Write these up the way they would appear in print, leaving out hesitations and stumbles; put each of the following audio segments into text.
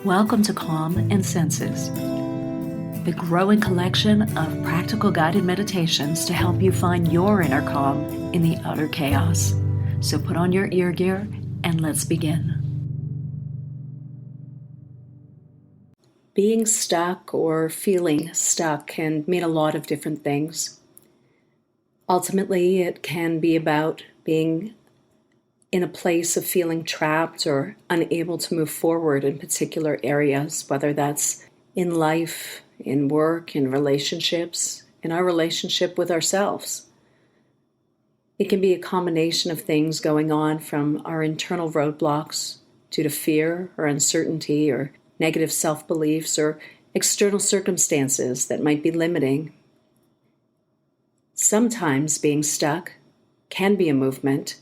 Welcome to Calm and Senses, the growing collection of practical guided meditations to help you find your inner calm in the outer chaos. So put on your ear gear and let's begin. Being stuck or feeling stuck can mean a lot of different things. Ultimately, it can be about being in a place of feeling trapped or unable to move forward in particular areas, whether that's in life, in work, in relationships, in our relationship with ourselves. It can be a combination of things going on, from our internal roadblocks due to fear or uncertainty or negative self-beliefs or external circumstances that might be limiting. Sometimes being stuck can be a movement,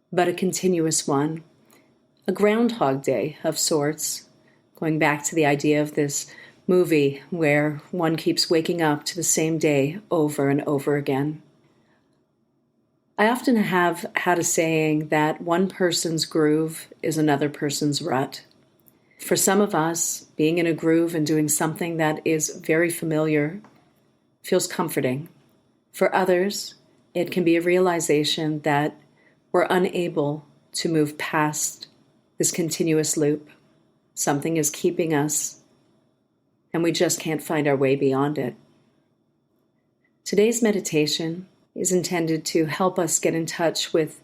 but a continuous one, a Groundhog Day of sorts, going back to the idea of this movie where one keeps waking up to the same day over and over again. I often have had a saying that one person's groove is another person's rut. For some of us, being in a groove and doing something that is very familiar feels comforting. For others, it can be a realization that we're unable to move past this continuous loop. Something is keeping us, and we just can't find our way beyond it. Today's meditation is intended to help us get in touch with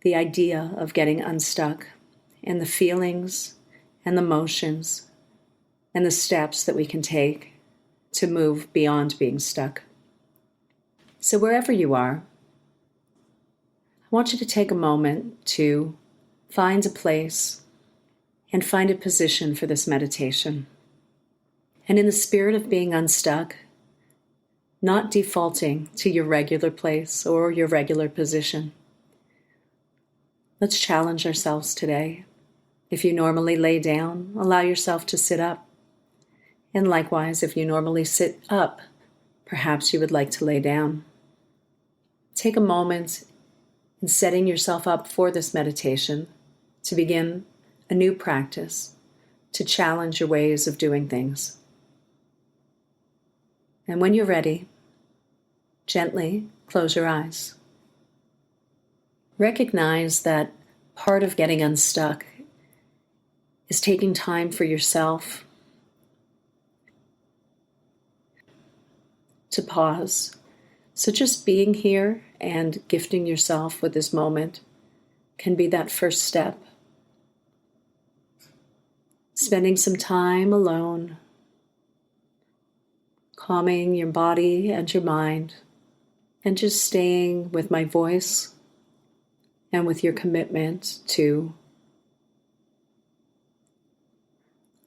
the idea of getting unstuck and the feelings and the motions and the steps that we can take to move beyond being stuck. So wherever you are, I want you to take a moment to find a place and find a position for this meditation. And in the spirit of being unstuck, not defaulting to your regular place or your regular position, let's challenge ourselves today. If you normally lay down, allow yourself to sit up. And likewise, if you normally sit up, perhaps you would like to lay down. Take a moment in setting yourself up for this meditation to begin a new practice, to challenge your ways of doing things. And when you're ready, gently close your eyes. Recognize that part of getting unstuck is taking time for yourself to pause. So just being here and gifting yourself with this moment can be that first step. Spending some time alone, calming your body and your mind, and just staying with my voice and with your commitment to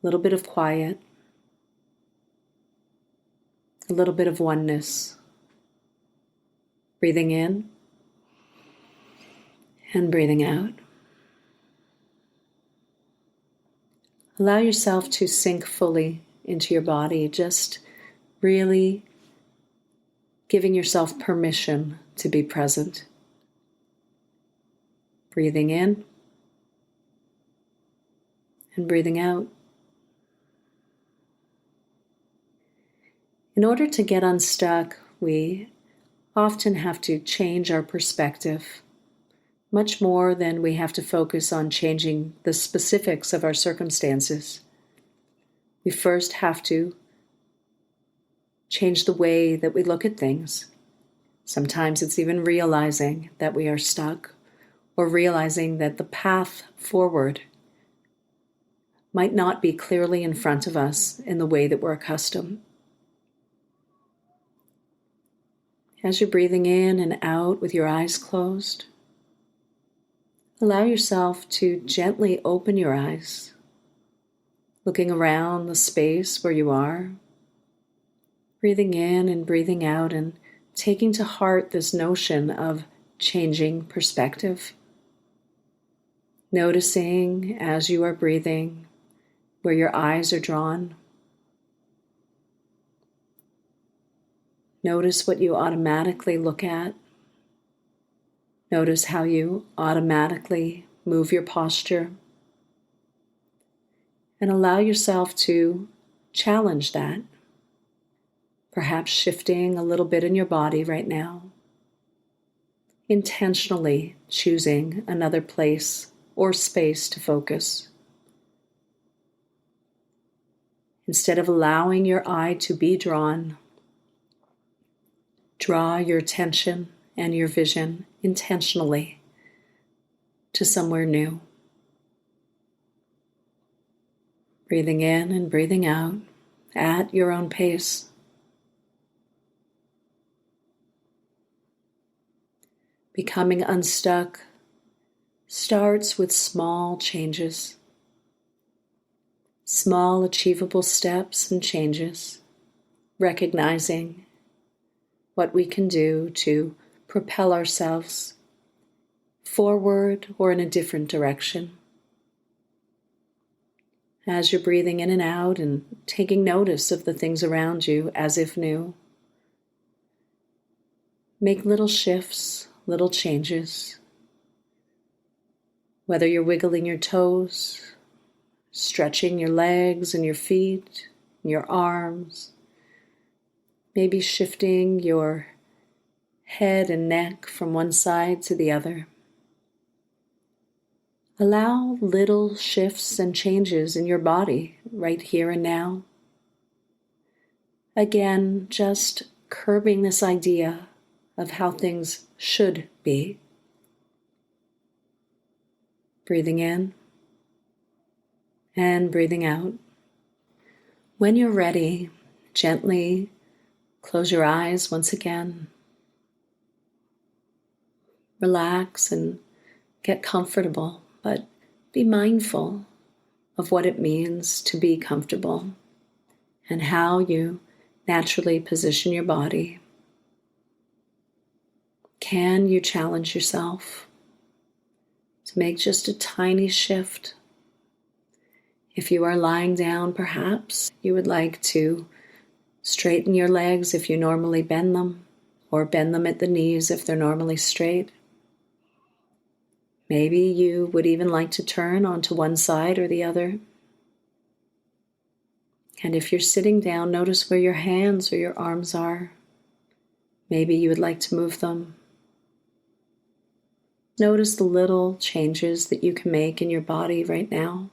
a little bit of quiet, a little bit of oneness. Breathing in and breathing out. Allow yourself to sink fully into your body, just really giving yourself permission to be present. Breathing in and breathing out. In order to get unstuck, we often have to change our perspective, much more than we have to focus on changing the specifics of our circumstances. We first have to change the way that we look at things. Sometimes it's even realizing that we are stuck, or realizing that the path forward might not be clearly in front of us in the way that we're accustomed. As you're breathing in and out with your eyes closed, allow yourself to gently open your eyes, looking around the space where you are, breathing in and breathing out, and taking to heart this notion of changing perspective. Noticing as you are breathing where your eyes are drawn. Notice what you automatically look at. Notice how you automatically move your posture. And allow yourself to challenge that, perhaps shifting a little bit in your body right now, intentionally choosing another place or space to focus. Instead of allowing your eye to be drawn, draw your attention and your vision intentionally to somewhere new. Breathing in and breathing out at your own pace. Becoming unstuck starts with small changes, small achievable steps and changes, recognizing what we can do to propel ourselves forward or in a different direction. As you're breathing in and out and taking notice of the things around you as if new, make little shifts, little changes. Whether you're wiggling your toes, stretching your legs and your feet, your arms, maybe shifting your head and neck from one side to the other. Allow little shifts and changes in your body right here and now. Again, just curbing this idea of how things should be. Breathing in and breathing out. When you're ready, gently close your eyes once again. Relax and get comfortable, but be mindful of what it means to be comfortable and how you naturally position your body. Can you challenge yourself to make just a tiny shift? If you are lying down, perhaps you would like to straighten your legs if you normally bend them, or bend them at the knees if they're normally straight. Maybe you would even like to turn onto one side or the other. And if you're sitting down, notice where your hands or your arms are. Maybe you would like to move them. Notice the little changes that you can make in your body right now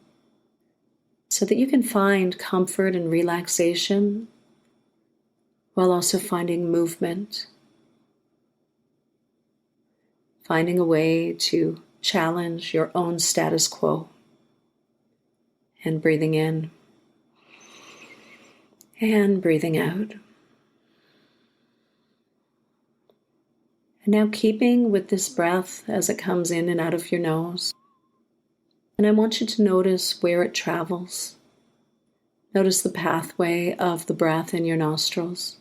so that you can find comfort and relaxation while also finding movement, finding a way to challenge your own status quo, and breathing in and breathing out. And now keeping with this breath as it comes in and out of your nose. And I want you to notice where it travels. Notice the pathway of the breath in your nostrils.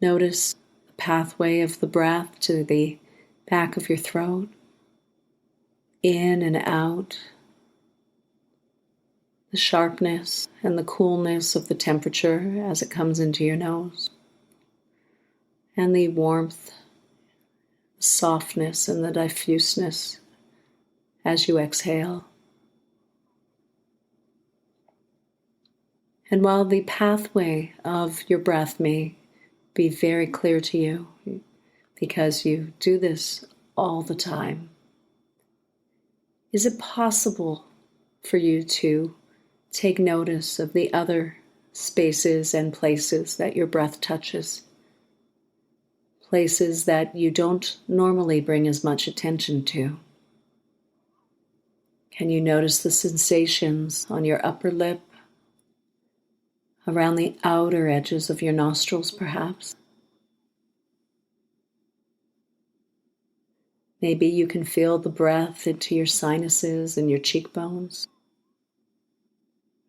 Notice the pathway of the breath to the back of your throat, in and out, the sharpness and the coolness of the temperature as it comes into your nose, and the warmth, the softness, and the diffuseness as you exhale. And while the pathway of your breath may be very clear to you, because you do this all the time, is it possible for you to take notice of the other spaces and places that your breath touches? Places that you don't normally bring as much attention to. Can you notice the sensations on your upper lip, around the outer edges of your nostrils perhaps? Maybe you can feel the breath into your sinuses and your cheekbones.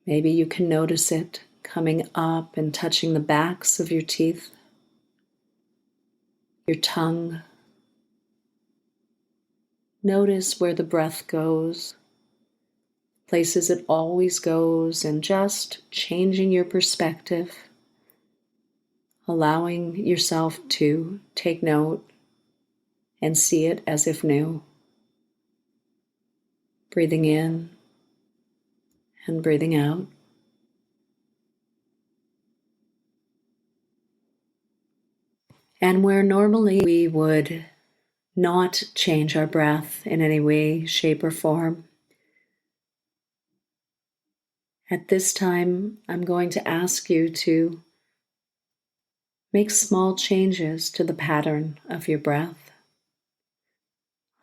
Maybe you can notice it coming up and touching the backs of your teeth, your tongue. Notice where the breath goes, places it always goes, and just changing your perspective, allowing yourself to take note and see it as if new. breathing in and breathing out. And where normally we would not change our breath in any way, shape, or form, at this time, I'm going to ask you to make small changes to the pattern of your breath.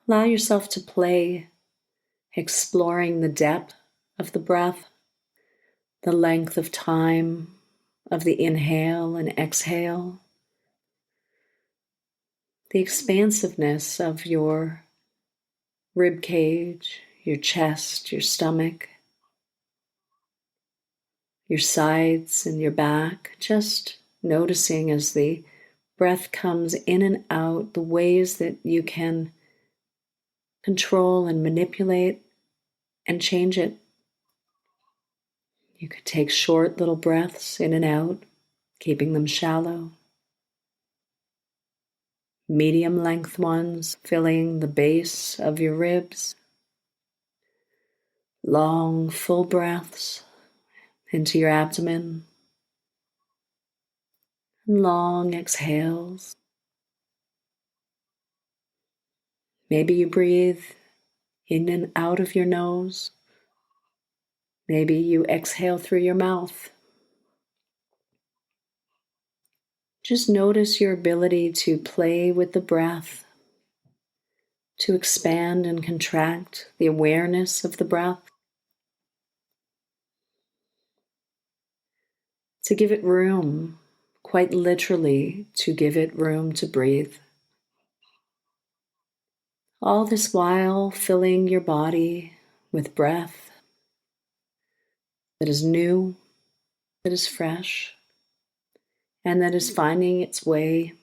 Allow yourself to play, exploring the depth of the breath, the length of time of the inhale and exhale, the expansiveness of your rib cage, your chest, your stomach, your sides and your back, just noticing as the breath comes in and out, the ways that you can control and manipulate and change it. You could take short little breaths in and out, keeping them shallow. Medium length ones filling the base of your ribs. Long, full breaths into your abdomen. And long exhales. Maybe you breathe in and out of your nose. Maybe you exhale through your mouth. Just notice your ability to play with the breath, to expand and contract the awareness of the breath, to give it room, quite literally, to give it room to breathe. All this while filling your body with breath that is new, that is fresh, and that is finding its way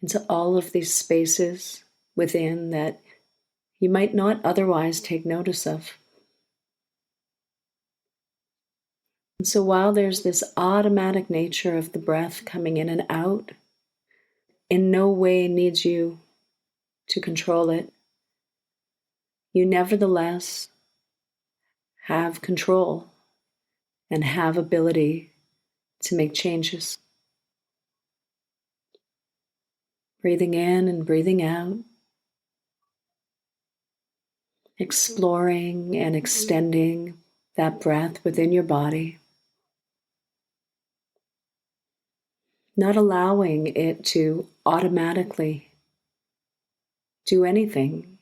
into all of these spaces within that you might not otherwise take notice of. And so while there's this automatic nature of the breath coming in and out, in no way needs you to control it. You nevertheless have control and have ability to make changes. Breathing in and breathing out, exploring and extending that breath within your body, not allowing it to automatically do anything,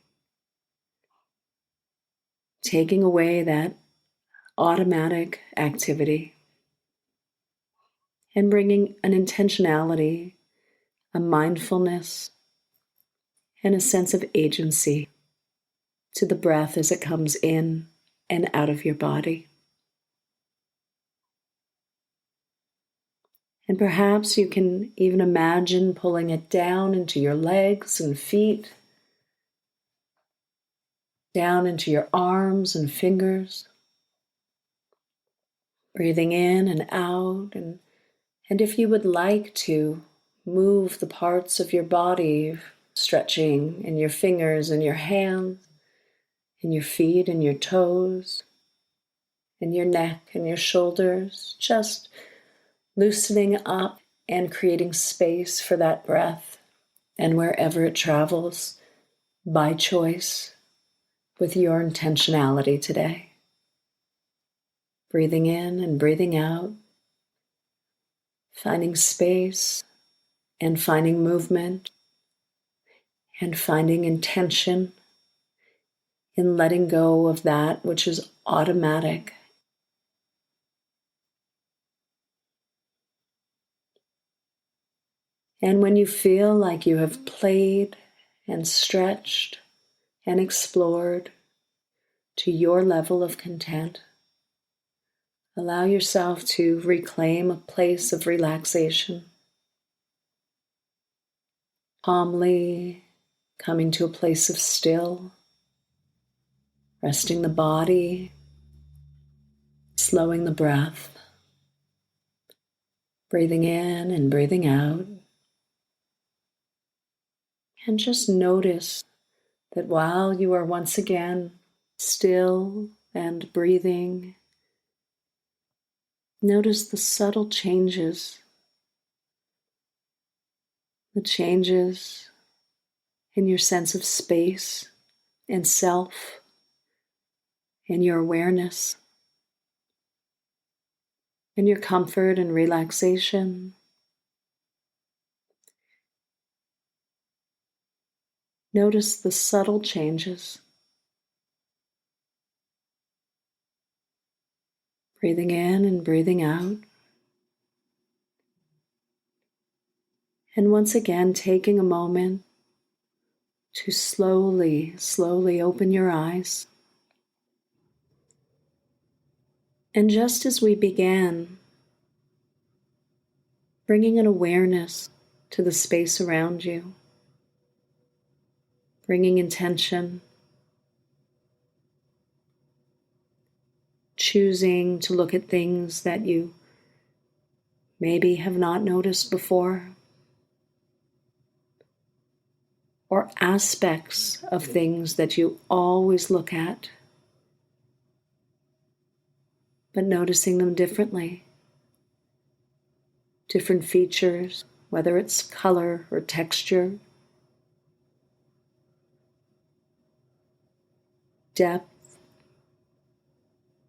taking away that automatic activity and bringing an intentionality, a mindfulness, and a sense of agency to the breath as it comes in and out of your body. And perhaps you can even imagine pulling it down into your legs and feet, down into your arms and fingers, breathing in and out. And if you would like to, move the parts of your body, stretching in your fingers and your hands, in your feet and your toes, in your neck and your shoulders, just loosening up and creating space for that breath and wherever it travels by choice with your intentionality today. Breathing in and breathing out, finding space and finding movement and finding intention in letting go of that which is automatic. And when you feel like you have played and stretched and explored to your level of content, allow yourself to reclaim a place of relaxation, calmly coming to a place of still, resting the body, slowing the breath, breathing in and breathing out, and just notice that while you are once again still and breathing, notice the subtle changes, the changes in your sense of space and self, in your awareness, in your comfort and relaxation. Notice the subtle changes. Breathing in and breathing out. And once again, taking a moment to slowly, slowly open your eyes. And just as we began, bringing an awareness to the space around you, bringing intention, choosing to look at things that you maybe have not noticed before, or aspects of things that you always look at, but noticing them differently. Different features, whether it's color or texture, depth,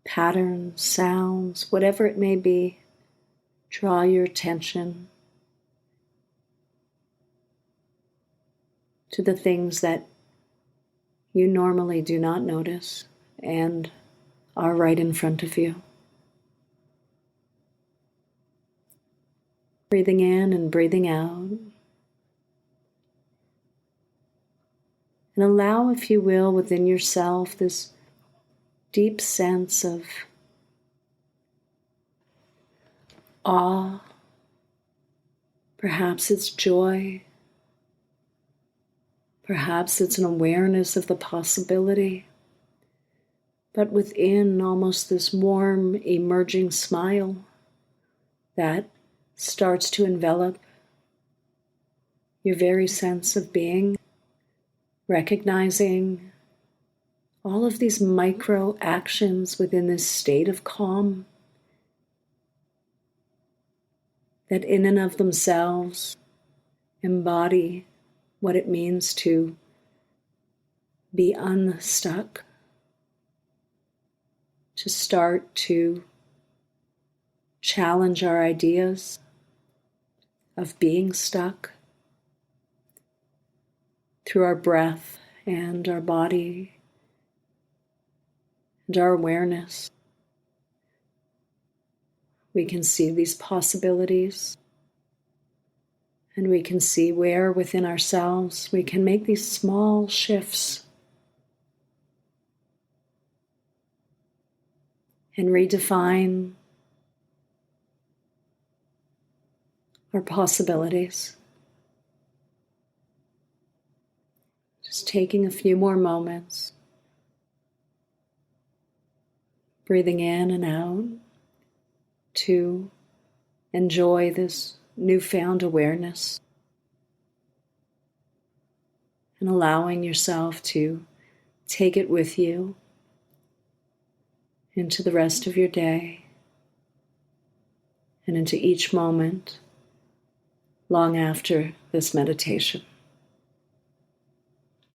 patterns, sounds, whatever it may be, draw your attention to the things that you normally do not notice and are right in front of you. Breathing in and breathing out. And allow, if you will, within yourself this deep sense of awe. Perhaps it's joy. Perhaps it's an awareness of the possibility. But within, almost this warm, emerging smile that starts to envelop your very sense of being, recognizing all of these micro actions within this state of calm that in and of themselves embody what it means to be unstuck, to start to challenge our ideas of being stuck through our breath and our body and our awareness. We can see these possibilities, and we can see where within ourselves we can make these small shifts and redefine our possibilities. Just taking a few more moments, breathing in and out to enjoy this newfound awareness and allowing yourself to take it with you into the rest of your day and into each moment long after this meditation.